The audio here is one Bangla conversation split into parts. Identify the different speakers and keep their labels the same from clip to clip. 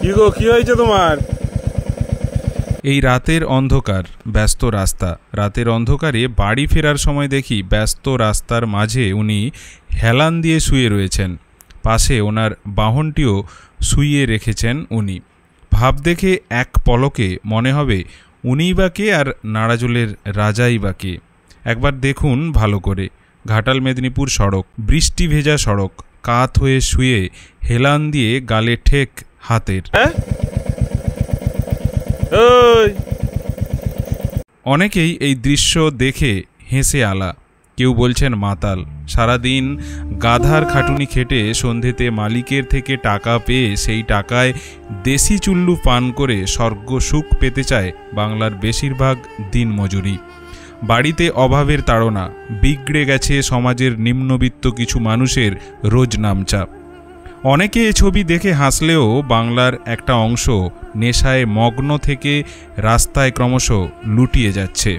Speaker 1: কি গো, কি হয়েছে তোমার?
Speaker 2: এই রাতের অন্ধকার, ব্যস্ত রাস্তা। রাতের অন্ধকারে বাড়ি ফেরার সময় দেখি ব্যস্ত রাস্তার মাঝে উনি হেলান দিয়ে শুয়ে রয়েছেন। পাশে ওনার বাহনটিও শুইয়ে রেখেছেন উনি। ভাব দেখে এক পলকে মনে হবে উনিই বা কে আর নাড়াজোলের রাজাই বা কে। একবার দেখুন ভালো করে। ঘাটাল মেদিনীপুর সড়ক, বৃষ্টি ভেজা সড়ক, কাত হয়ে শুয়ে হেলান দিয়ে গালে ঠেক হাতের। অনেকেই এই দৃশ্য দেখে হেসে আলা, কেউ বলছেন মাতাল। সারাদিন গাধার খাটুনি খেটে সন্ধেতে মালিকের থেকে টাকা পেয়ে সেই টাকায় দেশি চুল্লু পান করে স্বর্গ সুখ পেতে চায় বাংলার বেশিরভাগ দিনমজুরি। বাড়িতে অভাবের তাড়না, বিগড়ে গেছে সমাজের নিম্নবিত্ত কিছু মানুষের রোজ নামচাপ। অনেকে এ ছবি দেখে হাসলেও বাংলার একটা অংশ নেশায় মগ্ন থেকে রাস্তায় ক্রমশ লুটিয়ে যাচ্ছে।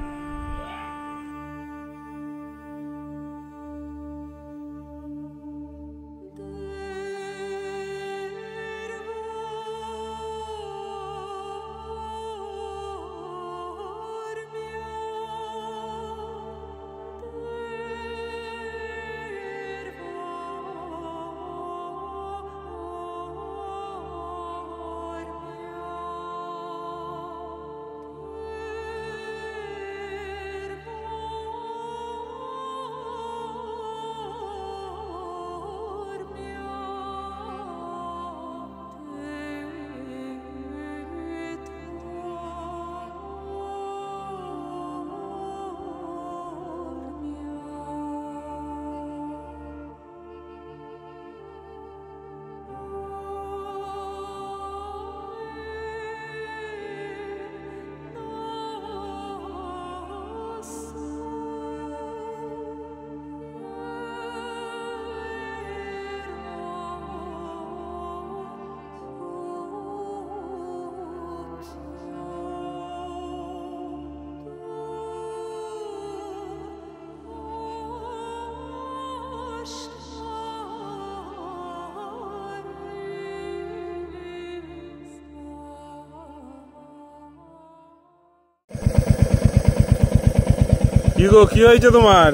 Speaker 1: কি গো, কি হয়েছে তোমার?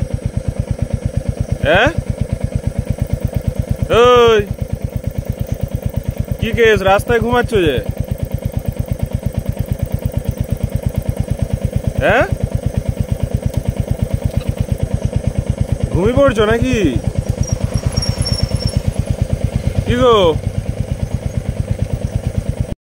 Speaker 1: ওই কি কেস, রাস্তায় ঘুমাচ্ছ যে? ঘুমিয়ে পড়ছো নাকি? কি গো?